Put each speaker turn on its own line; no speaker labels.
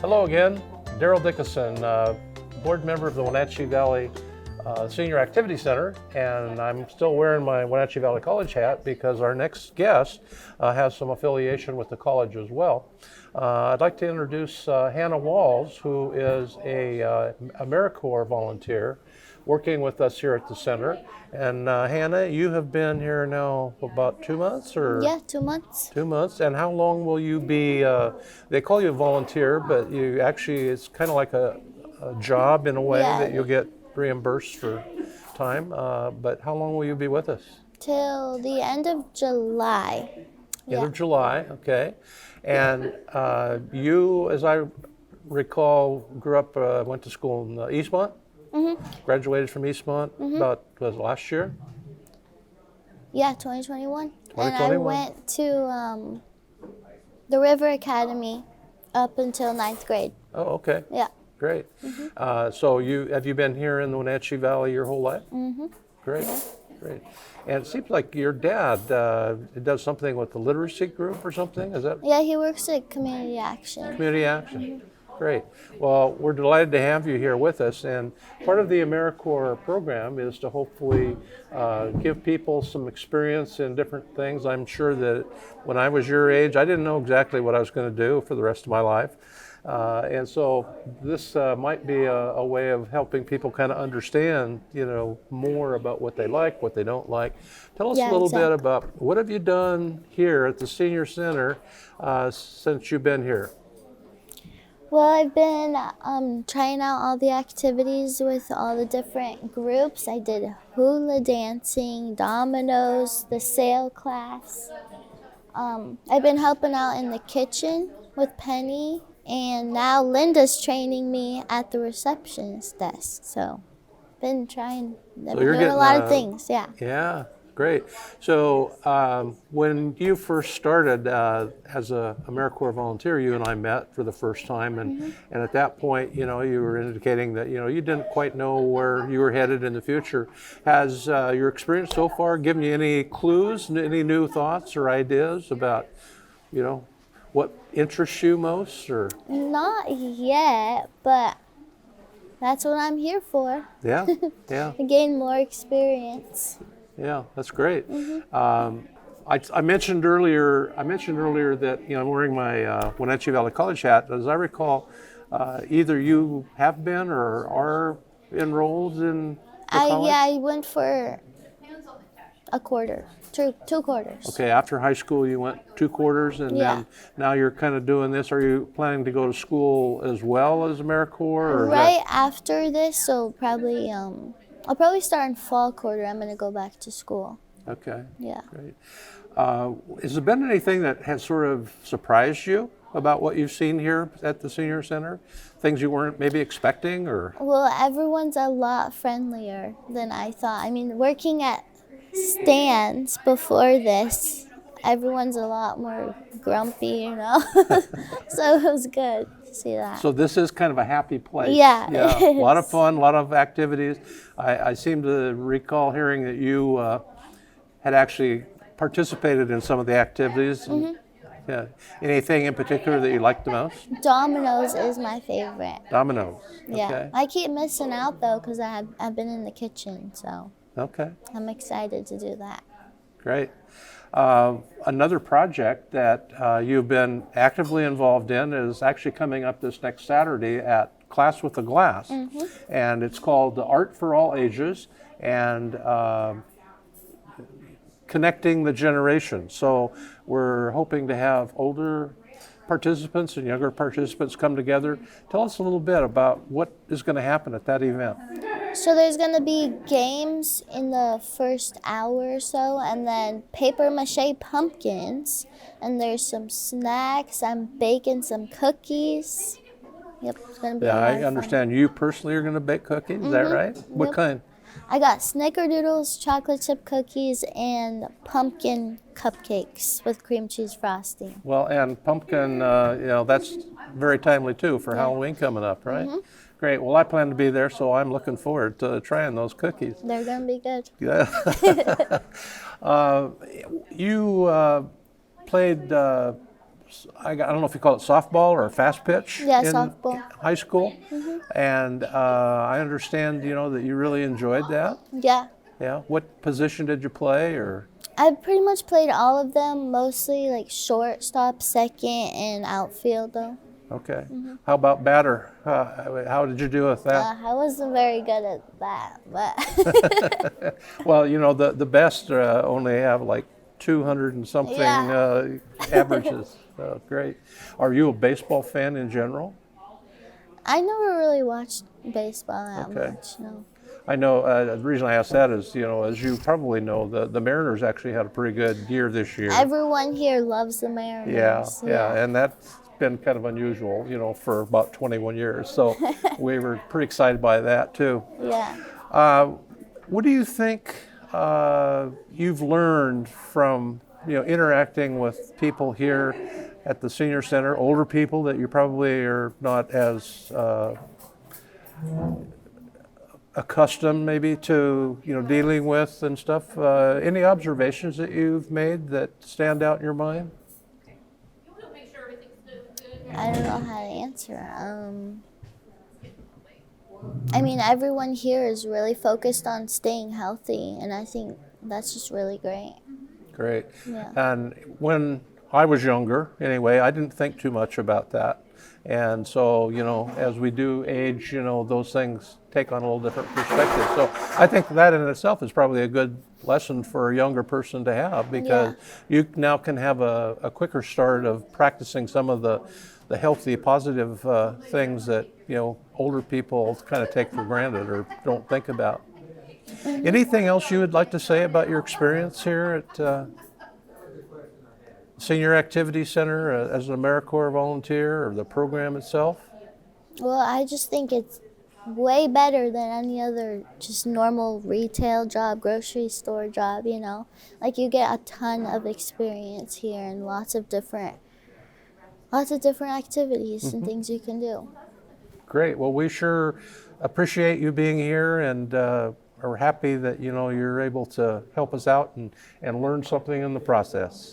Hello again, Daryl Dickinson, board member of the Wenatchee Valley Senior Activity Center, and I'm still wearing my Wenatchee Valley College hat because our next guest has some affiliation with the college as well. I'd like to introduce Hanna Walls, who is a AmeriCorps volunteer working with us here at the center. And Hanna, you have been here now about 2 months, or?
Yeah, 2 months.
2 months. And how long will you be, they call you a volunteer, but you actually, it's kind of like a job in a way that you'll get reimbursed for time. But how long will you be with us?
Till the end of July.
End of July, okay. And you, as I recall, grew up, went to school in Eastmont? Mm-hmm. Graduated from Eastmont about, was it last year?
Yeah, 2021. And I went to the River Academy up until 9th grade.
Oh, okay.
Yeah.
Great. So have you been here in the Wenatchee Valley your whole life? Mm-hmm. Great, great. And it seems like your dad does something with the literacy group or something, is that?
Yeah, he works at Community Action.
Community Action. Mm-hmm. Great. Well, we're delighted to have you here with us, and part of the AmeriCorps program is to hopefully give people some experience in different things. I'm sure that when I was your age, I didn't know exactly what I was going to do for the rest of my life. And so this might be a way of helping people kind of understand, more about what they like, what they don't like. Tell us a little bit about what have you done here at the Senior Center since you've been here?
Well, I've been trying out all the activities with all the different groups. I did hula dancing, dominoes, the sail class. I've been helping out in the kitchen with Penny. And now Linda's training me at the receptionist desk. So, been doing a lot of things, yeah.
Yeah, great. So, when you first started as a AmeriCorps volunteer, you and I met for the first time, and at that point, you were indicating that you didn't quite know where you were headed in the future. Has your experience so far given you any clues, any new thoughts or ideas about, what interests you most, or?
Not yet, but that's what I'm here for.
Yeah, yeah.
To gain more experience.
Yeah, that's great. I mentioned earlier that I'm wearing my Wenatchee Valley College hat. As I recall, either you have been or are enrolled in the college?
Yeah, I went for a quarter. Two quarters.
Okay, after high school you went 2 quarters, and then now you're kind of doing this. Are you planning to go to school as well as AmeriCorps? Or
right after this, so probably I'll probably start in fall quarter. I'm going to go back to school.
Okay.
Yeah.
Great. Has there been anything that has sort of surprised you about what you've seen here at the Senior Center? Things you weren't maybe expecting, or?
Well, everyone's a lot friendlier than I thought. I mean, working at stands before this, everyone's a lot more grumpy, so it was good to see that.
So this is kind of a happy place.
Yeah.
A lot of fun, a lot of activities. I seem to recall hearing that you had actually participated in some of the activities. Yeah. Anything in particular that you liked the most?
Dominoes is my favorite.
Dominoes.
Yeah.
Okay.
I keep missing out though because I've been in the kitchen, so.
Okay.
I'm excited to do that.
Great. Another project that you've been actively involved in is actually coming up this next Saturday at Class with a Glass. And it's called Art for All Ages and Connecting the Generations. So we're hoping to have older participants and younger participants come together. Tell us a little bit about what is going to happen at that event.
So there's going to be games in the first hour or so, and then paper mache pumpkins, and there's some snacks. I'm baking some cookies. Yep, it's going to be a lot of fun.
I understand you personally are going to bake cookies, is that right? What kind?
I got snickerdoodles, chocolate chip cookies, and pumpkin cupcakes with cream cheese frosting.
Well, and pumpkin, that's very timely too for Halloween coming up, right? Great. Well, I plan to be there, so I'm looking forward to trying those cookies.
They're going to be good.
Yeah. You played I don't know if you call it softball or fast pitch
Yeah,
in
softball.
high school, and I understand that you really enjoyed that.
Yeah.
Yeah. What position did you play, or?
I've pretty much played all of them, mostly like shortstop, second, and outfield though.
Okay. How about batter? How did you do with that?
I wasn't very good at that, but
Well, the best only have like 200 and something
Yeah.
averages. Great. Are you a baseball fan in general?
I never really watched baseball that
Okay.
much, no.
I know the reason I ask that is, as you probably know, the Mariners actually had a pretty good year this year.
Everyone here loves the Mariners.
Yeah, and that's been kind of unusual, for about 21 years. So we were pretty excited by that too.
Yeah.
What do you think you've learned from interacting with people here at the senior center, older people that you probably are not as accustomed maybe to dealing with and stuff? Any observations that you've made that stand out in your mind?
I don't know how to answer. I mean, everyone here is really focused on staying healthy, and I think that's just really great.
Great.
Yeah.
And when I was younger, anyway, I didn't think too much about that. And so, as we do age, those things take on a little different perspective. So I think that in itself is probably a good lesson for a younger person to have, because you now can have a quicker start of practicing some of the healthy, positive things that, older people kind of take for granted or don't think about. Anything else you would like to say about your experience here at Senior Activity Center as an AmeriCorps volunteer, or the program itself?
Well, I just think it's way better than any other just normal retail job, grocery store job, Like you get a ton of experience here and lots of different activities and things you can do.
Great. Well, we sure appreciate you being here, and are happy that you're able to help us out and learn something in the process.